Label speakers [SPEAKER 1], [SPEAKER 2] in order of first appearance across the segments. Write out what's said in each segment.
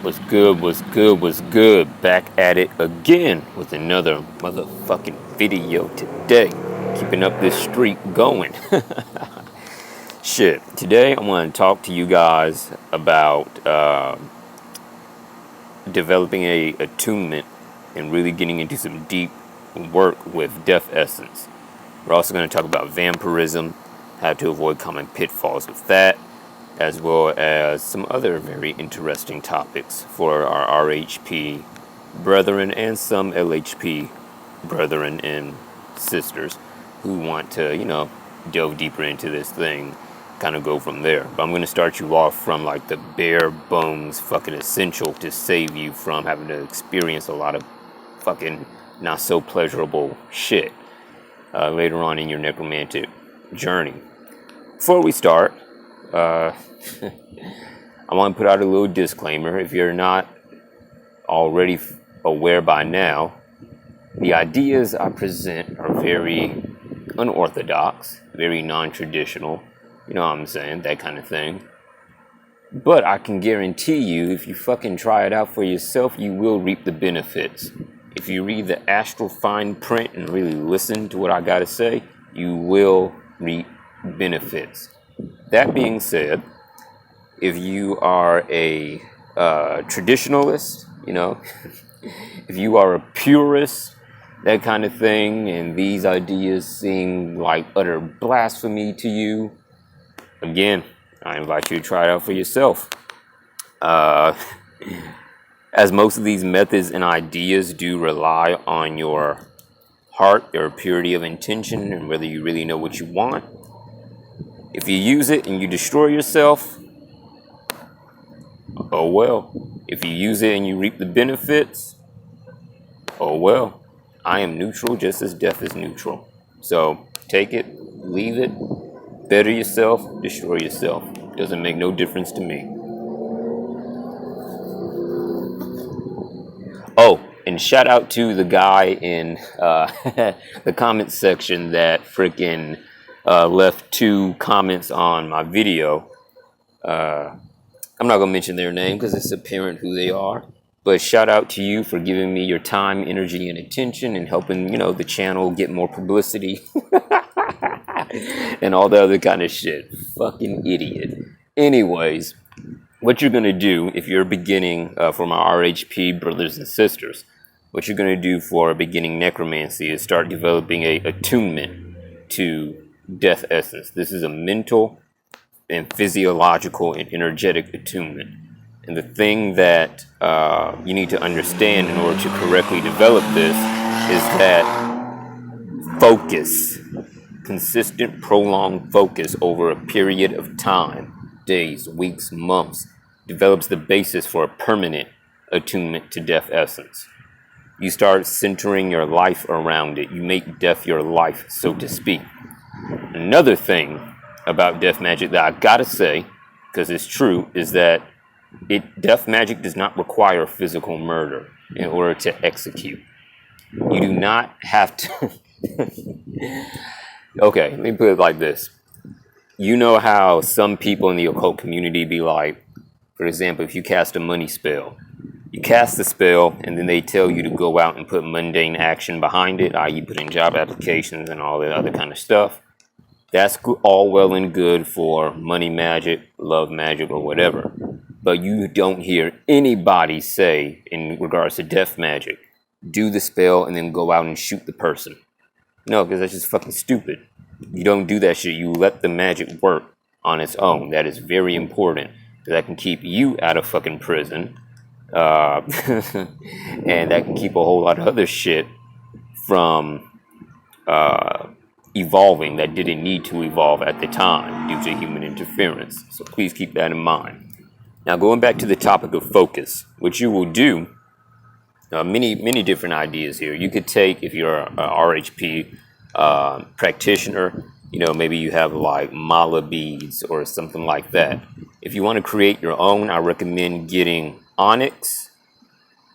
[SPEAKER 1] What's good, what's good, what's good? Back at it again with another motherfucking video today. Keeping up this streak going. Shit, today I want to talk to you guys about developing a attunement and really getting into some deep work with Death Essence. We're also going to talk about vampirism, how to avoid common pitfalls with that, as well as some other very interesting topics for our RHP brethren and some LHP brethren and sisters who want to, delve deeper into this thing, kind of go from there. But I'm going to start you off from like the bare bones fucking essential to save you from having to experience a lot of fucking not so pleasurable shit later on in your necromantic journey. Before we start, I want to put out a little disclaimer. If you're not already aware by now, the ideas I present are very unorthodox, very non-traditional, you know what I'm saying, that kind of thing. But I can guarantee you, if you fucking try it out for yourself, you will reap the benefits. If you read the astral fine print and really listen to what I gotta say, you will reap benefits. That being said, if you are a traditionalist, if you are a purist, that kind of thing, and these ideas seem like utter blasphemy to you, again, I invite you to try it out for yourself. As most of these methods and ideas do rely on your heart, your purity of intention, and whether you really know what you want. If you use it and you destroy yourself, oh well. If you use it and you reap the benefits, oh well. I am neutral just as death is neutral. So take it, leave it, better yourself, destroy yourself. Doesn't make no difference to me. Oh, and shout out to the guy in the comment section that freaking left 2 comments on my video. I'm not going to mention their name because it's apparent who they are. But shout out to you for giving me your time, energy, and attention and helping, the channel get more publicity. And all the other kind of shit. Fucking idiot. Anyways, what you're going to do if you're beginning for my RHP brothers and sisters, what you're going to do for a beginning necromancy is start developing a attunement to Death Essence. This is a mental and physiological and energetic attunement. And the thing that you need to understand in order to correctly develop this is that focus, consistent, prolonged focus over a period of time, days, weeks, months, develops the basis for a permanent attunement to Death Essence. You start centering your life around it. You make death your life, so to speak. Another thing about death magic that I gotta say, because it's true, is that death magic does not require physical murder in order to execute. You do not have to. Okay, let me put it like this. You know how some people in the occult community be like, for example, if you cast a money spell, you cast the spell and then they tell you to go out and put mundane action behind it, i.e. put in job applications and all that other kind of stuff. That's all well and good for money magic, love magic, or whatever. But you don't hear anybody say, in regards to death magic, do the spell and then go out and shoot the person. No, because that's just fucking stupid. You don't do that shit. You let the magic work on its own. That is very important. Because that can keep you out of fucking prison. And that can keep a whole lot of other shit from evolving that didn't need to evolve at the time due to human interference. So please keep that in mind. Now, going back to the topic of focus, what you will do, many different ideas here. You could take, if you're a RHP practitioner, maybe you have like mala beads or something like that. If you want to create your own, I recommend getting onyx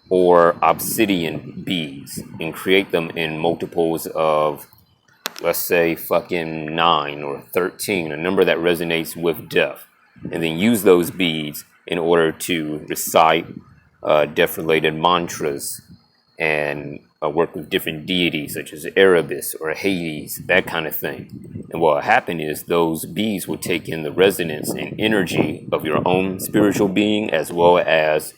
[SPEAKER 1] or obsidian beads and create them in multiples of, let's say, fucking 9 or 13, a number that resonates with death. And then use those beads in order to recite death-related mantras, and work with different deities such as Erebus or Hades, that kind of thing. And what will happen is those bees will take in the resonance and energy of your own spiritual being, as well as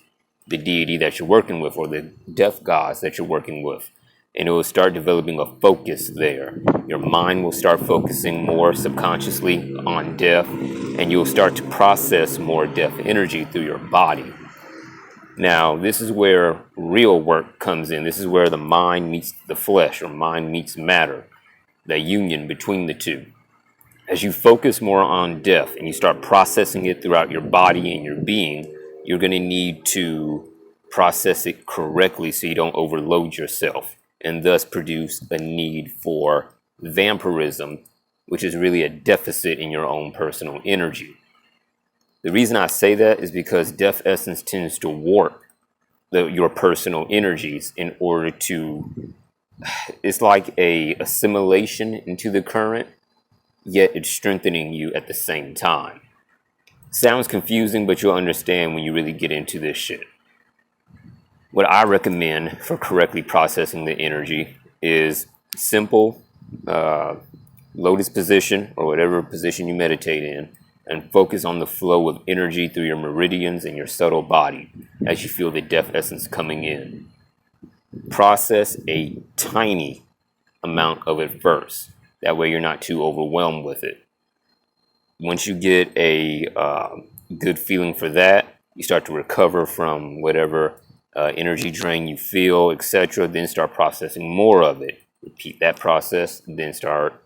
[SPEAKER 1] the deity that you're working with, or the death gods that you're working with. And it will start developing a focus there. Your mind will start focusing more subconsciously on death, and you'll start to process more death energy through your body. Now, this is where real work comes in. This is where the mind meets the flesh, or mind meets matter, the union between the two. As you focus more on death and you start processing it throughout your body and your being, you're going to need to process it correctly so you don't overload yourself, and thus produce a need for vampirism, which is really a deficit in your own personal energy. The reason I say that is because death essence tends to warp your personal energies in order to, it's like a assimilation into the current, yet it's strengthening you at the same time. Sounds confusing, but you'll understand when you really get into this shit. What I recommend for correctly processing the energy is simple lotus position, or whatever position you meditate in, and focus on the flow of energy through your meridians and your subtle body as you feel the death essence coming in. Process a tiny amount of it first. That way you're not too overwhelmed with it. Once you get a good feeling for that, you start to recover from whatever energy drain you feel, etc. Then start processing more of it. Repeat that process, then start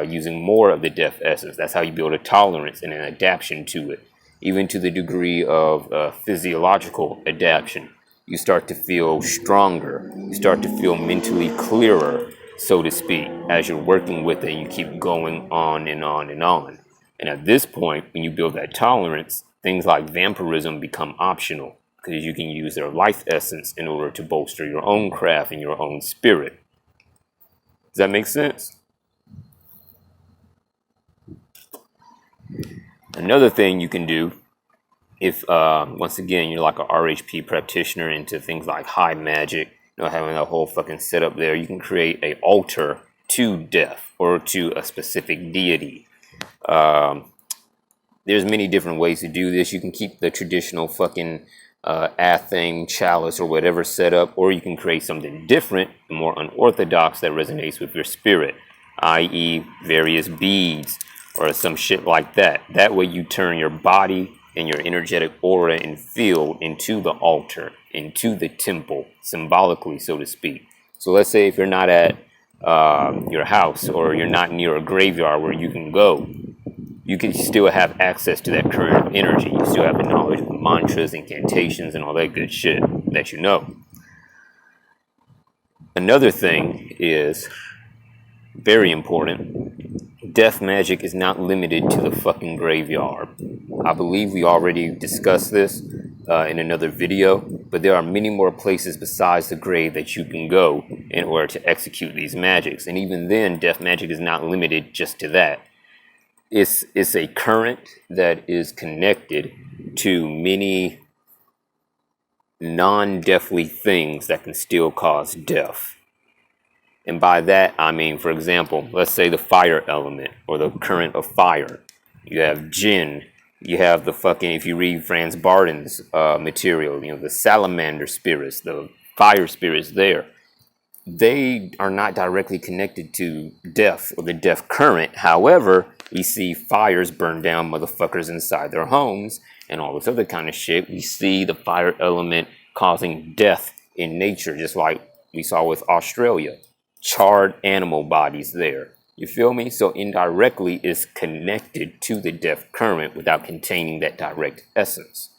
[SPEAKER 1] using more of the death essence. That's how you build a tolerance and an adaptation to it, even to the degree of physiological adaptation. You start to feel stronger. You start to feel mentally clearer, so to speak, as you're working with it. You keep going on and on and on. And at this point, when you build that tolerance, things like vampirism become optional, because you can use their life essence in order to bolster your own craft and your own spirit. Does that make sense? Another thing you can do, if once again you're like a RHP practitioner into things like high magic, having a whole fucking setup there, you can create an altar to death or to a specific deity. There's many different ways to do this. You can keep the traditional fucking athame, chalice, or whatever setup, or you can create something different, more unorthodox, that resonates with your spirit, i.e. various beads or some shit like that. That way you turn your body and your energetic aura and field into the altar, into the temple, symbolically, so to speak. So let's say if you're not at your house, or you're not near a graveyard where you can go, you can still have access to that current of energy. You still have the knowledge of mantras, incantations, and all that good shit that you know. Another thing is very important. Death magic is not limited to the fucking graveyard. I believe we already discussed this in another video, but there are many more places besides the grave that you can go in order to execute these magics. And even then, death magic is not limited just to that. It's a current that is connected to many non-deathly things that can still cause death. And by that, I mean, for example, let's say the fire element, or the current of fire. You have jinn. You have the fucking, if you read Franz Barton's material, the salamander spirits, the fire spirits there. They are not directly connected to death or the death current. However, we see fires burn down motherfuckers inside their homes and all this other kind of shit. We see the fire element causing death in nature, just like we saw with Australia. Charred animal bodies there. You feel me? So indirectly it's connected to the death current without containing that direct essence.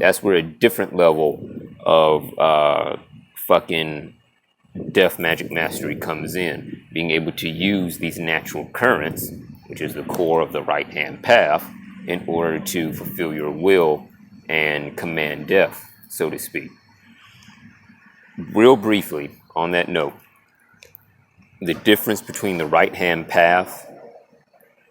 [SPEAKER 1] That's where a different level of fucking death magic mastery comes in. Being able to use these natural currents, which is the core of the right hand path, in order to fulfill your will and command death, so to speak. Real briefly, on that note, the difference between the right hand path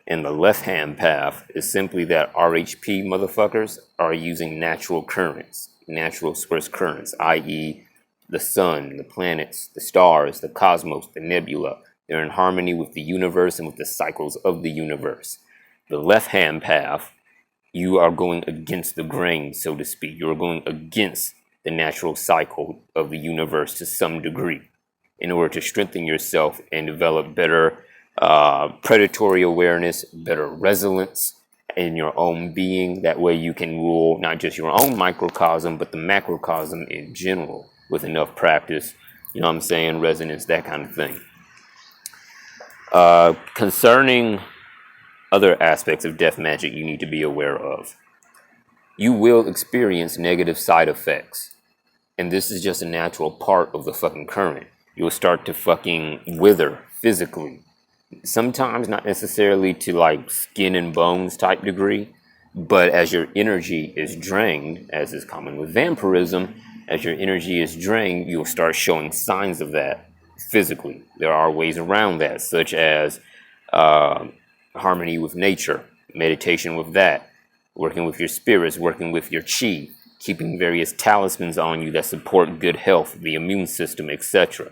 [SPEAKER 1] and the left hand path is simply that RHP motherfuckers are using natural currents. natural express currents, i.e., the sun, the planets, the stars, the cosmos, the nebula. They're in harmony with the universe and with the cycles of the universe. The left-hand path, you are going against the grain, so to speak. You're going against the natural cycle of the universe to some degree in order to strengthen yourself and develop better predatory awareness, better resilience in your own being. That way you can rule not just your own microcosm, but the macrocosm in general with enough practice, you know what I'm saying, resonance, that kind of thing. Concerning other aspects of death magic you need to be aware of. You will experience negative side effects. And this is just a natural part of the fucking current. You'll start to fucking wither physically. Sometimes not necessarily to like skin and bones type degree, but as your energy is drained, as is common with vampirism, as your energy is drained, you'll start showing signs of that physically. There are ways around that, such as harmony with nature, meditation with that, working with your spirits, working with your chi, keeping various talismans on you that support good health, the immune system, etc.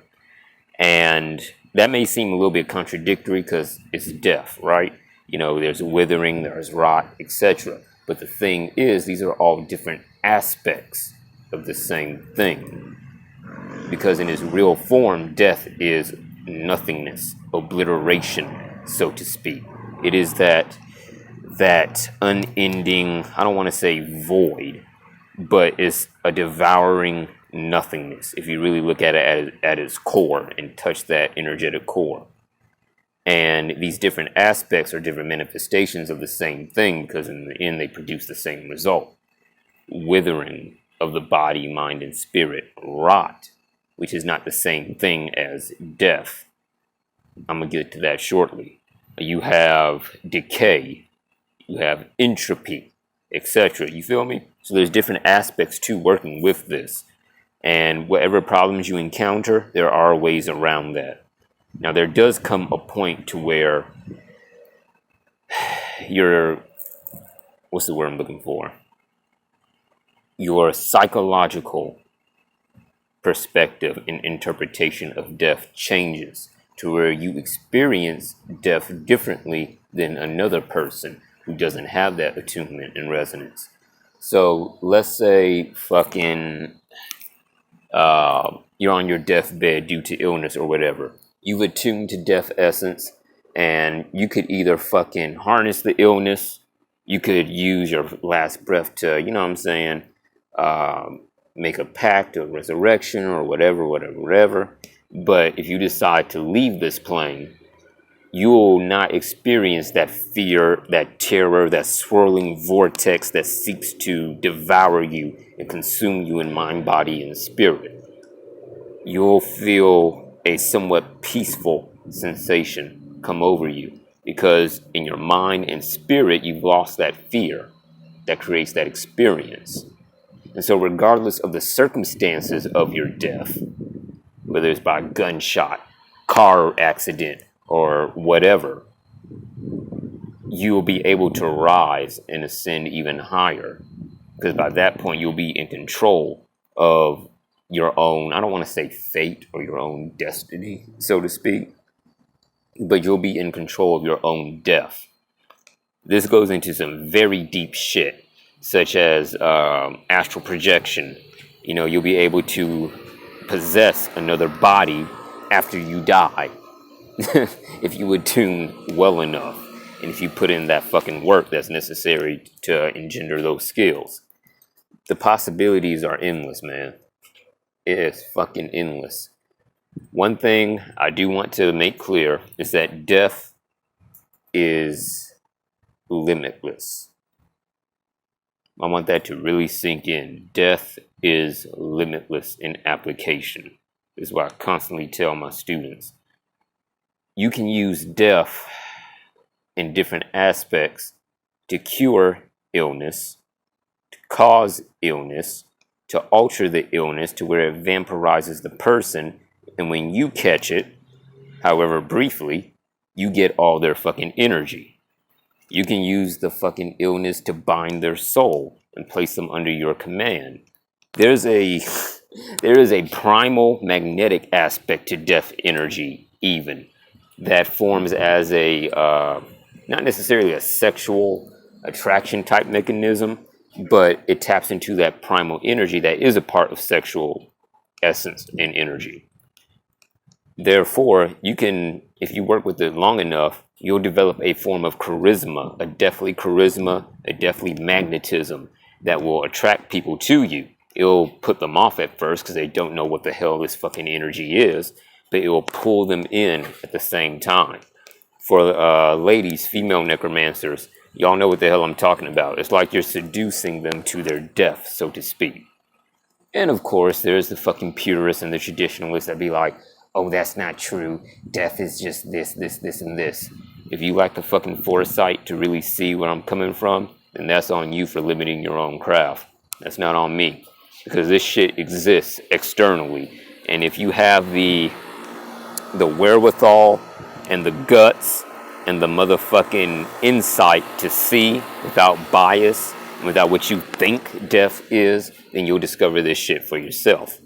[SPEAKER 1] And that may seem a little bit contradictory because it's death, right? You know, there's withering, there's rot, etc. But the thing is, these are all different aspects of the same thing. Because in its real form, death is nothingness, obliteration, so to speak. It is that unending, I don't want to say void, but it's a devouring nothingness if you really look at it at its core and touch that energetic core. And these different aspects are different manifestations of the same thing, because in the end they produce the same result. Withering of the body, mind, and spirit. Rot, which is not the same thing as death. I'm going to get to that shortly. You have decay, you have entropy, etc. You feel me? So there's different aspects to working with this. And whatever problems you encounter, there are ways around that. Now, there does come a point to where what's the word I'm looking for? Your psychological perspective and interpretation of death changes to where you experience death differently than another person who doesn't have that attunement and resonance. So let's say fucking you're on your deathbed due to illness or whatever. You've attuned to death essence, and you could either fucking harness the illness, you could use your last breath to, you know what I'm saying, make a pact of resurrection or whatever. But if you decide to leave this plane, you will not experience that fear, that terror, that swirling vortex that seeks to devour you and consume you in mind, body, and spirit. You'll feel a somewhat peaceful sensation come over you, because in your mind and spirit, you've lost that fear that creates that experience. And so regardless of the circumstances of your death, whether it's by gunshot, car accident, or whatever, you'll be able to rise and ascend even higher. Because by that point, you'll be in control of your own, I don't want to say fate or your own destiny, so to speak, but you'll be in control of your own death. This goes into some very deep shit, such as astral projection. You know, you'll be able to possess another body after you die. If you attune well enough, and if you put in that fucking work that's necessary to engender those skills. The possibilities are endless, man. It is fucking endless. One thing I do want to make clear is that death is limitless. I want that to really sink in. Death is limitless in application. This is what I constantly tell my students. You can use death in different aspects to cure illness, to cause illness, to alter the illness to where it vampirizes the person, and when you catch it, however briefly, you get all their fucking energy. You can use the fucking illness to bind their soul and place them under your command. There's a there is a primal magnetic aspect to death energy, even that forms as a not necessarily a sexual attraction type mechanism, but it taps into that primal energy that is a part of sexual essence and energy. Therefore, you can, if you work with it long enough, you'll develop a form of charisma, a deathly magnetism that will attract people to you. It'll put them off at first because they don't know what the hell this fucking energy is, but it will pull them in at the same time. For ladies, female necromancers, y'all know what the hell I'm talking about. It's like you're seducing them to their death, so to speak. And of course, there's the fucking purists and the traditionalists that be like, oh, that's not true. Death is just this, and this. If you lack the fucking foresight to really see where I'm coming from, then that's on you for limiting your own craft. That's not on me. Because this shit exists externally. And if you have the wherewithal and the guts and the motherfucking insight to see without bias, without what you think death is, then you'll discover this shit for yourself.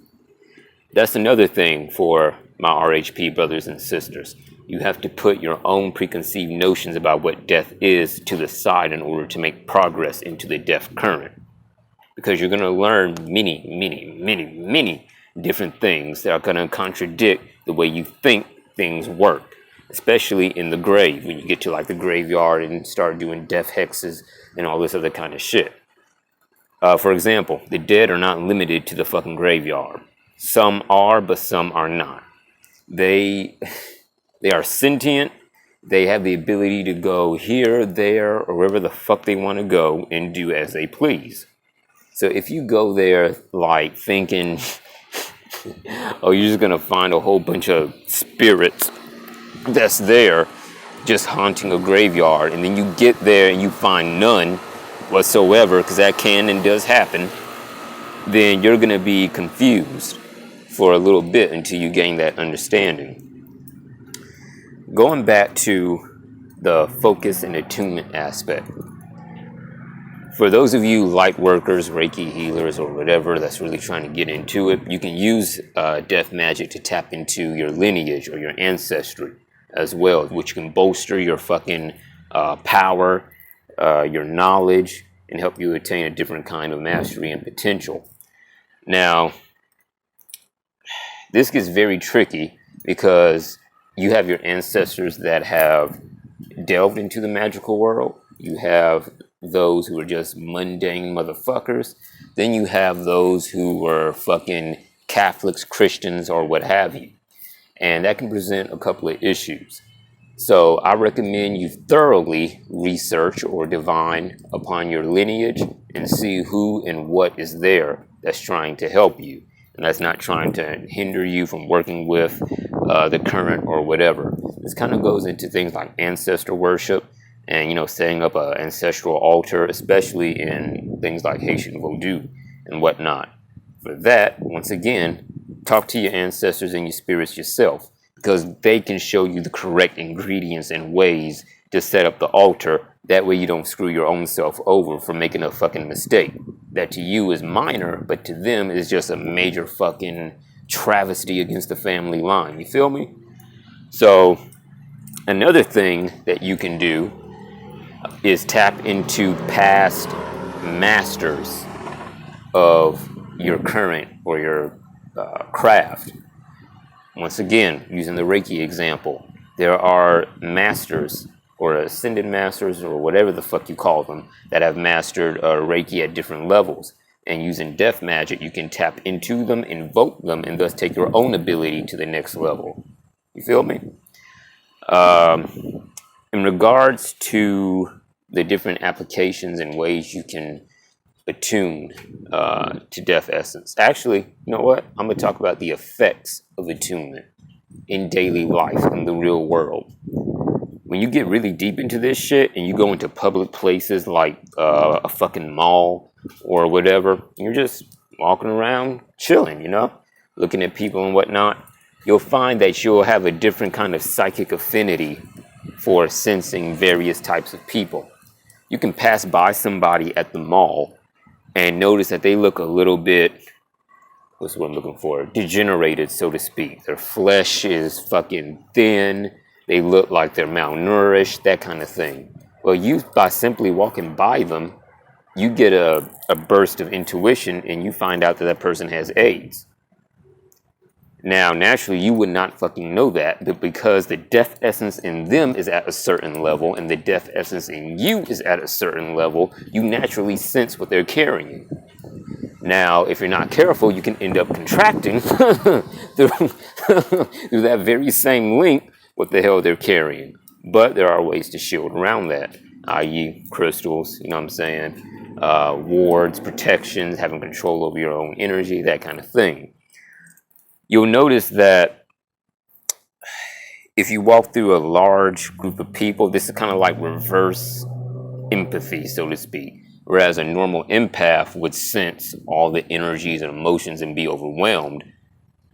[SPEAKER 1] That's another thing for my RHP brothers and sisters. You have to put your own preconceived notions about what death is to the side in order to make progress into the death current. Because you're going to learn many different things that are going to contradict the way you think things work. Especially in the grave, when you get to like the graveyard and start doing death hexes and all this other kind of shit. For example, the dead are not limited to the fucking graveyard. Some are, but some are not. They are sentient. They have the ability to go here, there, or wherever the fuck they want to go and do as they please. So if you go there like thinking, oh, you're just going to find a whole bunch of spirits that's there just haunting a graveyard, and then you get there and you find none whatsoever, because that can and does happen, then you're going to be confused for a little bit until you gain that understanding. Going back to the focus and attunement aspect. For those of you light workers, Reiki healers, or whatever that's really trying to get into it, you can use death magic to tap into your lineage or your ancestry as well, which can bolster your fucking power, your knowledge, and help you attain a different kind of mastery and potential. Now, this gets very tricky because you have your ancestors that have delved into the magical world. You have those who are just mundane motherfuckers. Then you have those who were fucking Catholics, Christians, or what have you. And that can present a couple of issues. So I recommend you thoroughly research or divine upon your lineage and see who and what is there that's trying to help you. And that's not trying to hinder you from working with the current or whatever. This kind of goes into things like ancestor worship and, you know, setting up an ancestral altar, especially in things like Haitian Vodou and whatnot. For that, once again, talk to your ancestors and your spirits yourself, because they can show you the correct ingredients and ways to set up the altar. That way you don't screw your own self over for making a fucking mistake. That to you is minor, but to them is just a major fucking travesty against the family line. You feel me? So another thing that you can do is tap into past masters of your current or your craft. Once again, using the Reiki example, there are masters or ascended masters or whatever the fuck you call them that have mastered Reiki at different levels. And using death magic, you can tap into them, invoke them, and thus take your own ability to the next level. You feel me? In regards to the different applications and ways you can attune to death essence. Actually, you know what? I'm going to talk about the effects of attunement in daily life, in the real world. When you get really deep into this shit and you go into public places like a fucking mall or whatever, you're just walking around chilling, you know, looking at people and whatnot, you'll find that you'll have a different kind of psychic affinity for sensing various types of people. You can pass by somebody at the mall and notice that they look a little bit what's what I'm looking for? Degenerated, so to speak. Their flesh is fucking thin. They look like they're malnourished, that kind of thing. Well, you, by simply walking by them, you get a burst of intuition and you find out that that person has AIDS. Now, naturally, you would not fucking know that, but because the death essence in them is at a certain level and the death essence in you is at a certain level, you naturally sense what they're carrying. Now, if you're not careful, you can end up contracting through that very same link what the hell they're carrying. But there are ways to shield around that, i.e. crystals, you know what I'm saying, wards, protections, having control over your own energy, that kind of thing. You'll notice that if you walk through a large group of people, this is kind of like reverse empathy, so to speak. Whereas a normal empath would sense all the energies and emotions and be overwhelmed,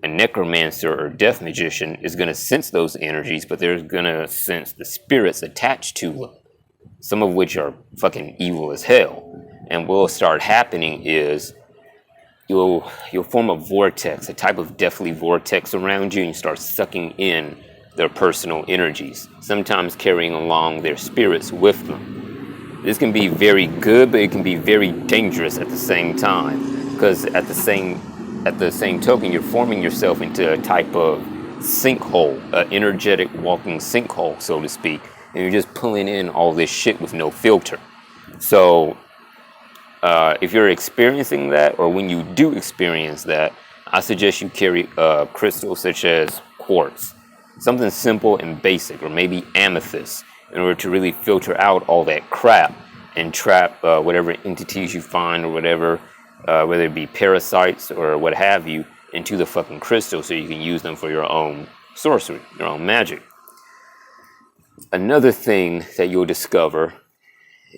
[SPEAKER 1] a necromancer or death magician is going to sense those energies, but they're going to sense the spirits attached to them, some of which are fucking evil as hell. And what will start happening is you'll form a vortex, a type of deathly vortex around you, and you start sucking in their personal energies, sometimes carrying along their spirits with them. This can be very good, but it can be very dangerous at the same time, because at the same token, you're forming yourself into a type of sinkhole, an energetic walking sinkhole, so to speak, and you're just pulling in all this shit with no filter. So if you're experiencing that, or when you do experience that, I suggest you carry crystals such as quartz, something simple and basic, or maybe amethyst, in order to really filter out all that crap and trap whatever entities you find or whatever, whether it be parasites or what have you, into the fucking crystal so you can use them for your own sorcery, your own magic. Another thing that you'll discover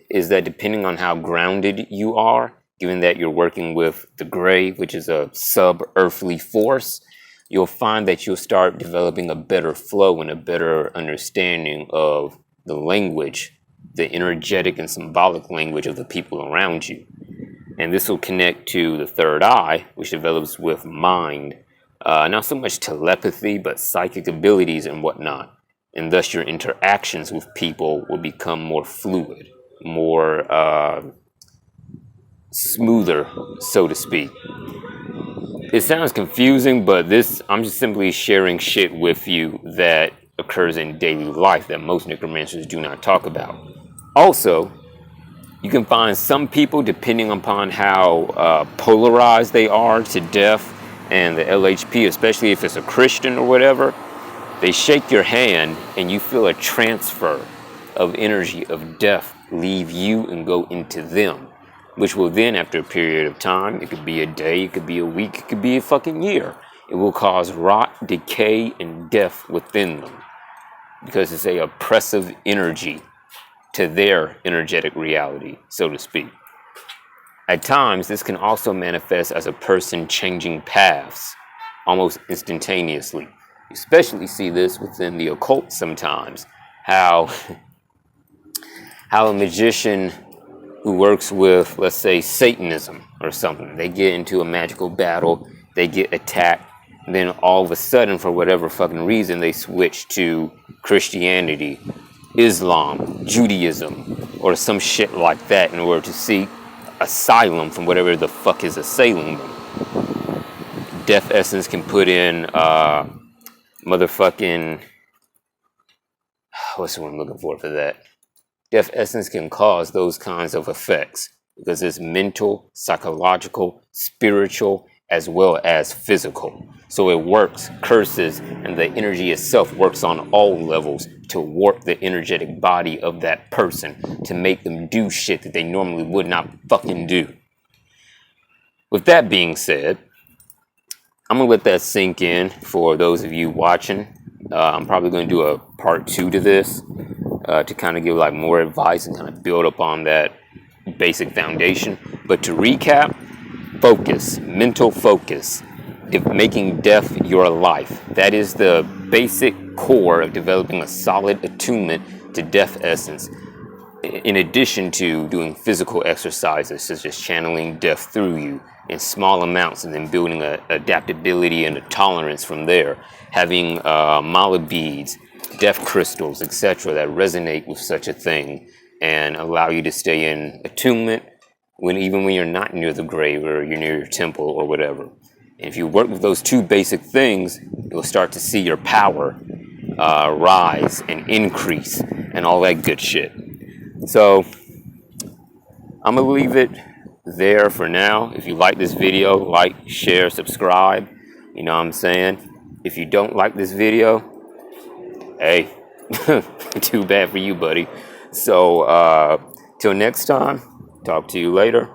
[SPEAKER 1] is that depending on how grounded you are, given that you're working with the gray, which is a sub-earthly force, you'll find that you'll start developing a better flow and a better understanding of the language, the energetic and symbolic language of the people around you. And this will connect to the third eye, which develops with mind, not so much telepathy, but psychic abilities and whatnot. And thus your interactions with people will become more fluid, more smoother, so to speak. It sounds confusing, but I'm just simply sharing shit with you that occurs in daily life that most necromancers do not talk about. Also, you can find some people, depending upon how polarized they are to death and the LHP, especially if it's a Christian or whatever, they shake your hand and you feel a transfer of energy of death leave you and go into them, which will then, after a period of time, it could be a day, it could be a week, it could be a fucking year, it will cause rot, decay, and death within them, because it's a oppressive energy to their energetic reality, so to speak. At times, this can also manifest as a person changing paths almost instantaneously. You especially see this within the occult sometimes, how a magician who works with, let's say, Satanism or something, they get into a magical battle, they get attacked, and then all of a sudden, for whatever fucking reason, they switch to Christianity, Islam, Judaism, or some shit like that in order to seek asylum from whatever the fuck is assailing them. Death Essence can put in motherfucking... What's the one I'm looking for that? Death Essence can cause those kinds of effects because it's mental, psychological, spiritual, as well as physical. So it works, curses, and the energy itself works on all levels to warp the energetic body of that person to make them do shit that they normally would not fucking do. With that being said, I'm going to let that sink in for those of you watching. I'm probably going to do a part 2 to this to kind of give like more advice and kind of build upon that basic foundation. But to recap, focus, mental focus, making death your life. That is the basic core of developing a solid attunement to death essence. in addition to doing physical exercises such as channeling death through you in small amounts and then building a adaptability and a tolerance from there, having mala beads, death crystals, etc. that resonate with such a thing and allow you to stay in attunement even when you're not near the grave or you're near your temple or whatever. And if you work with those two basic things, you'll start to see your power rise and increase and all that good shit. So I'm gonna leave it there for now. If you like this video, like, share, subscribe. You know what I'm saying? If you don't like this video, hey, too bad for you, buddy. So till next time, talk to you later.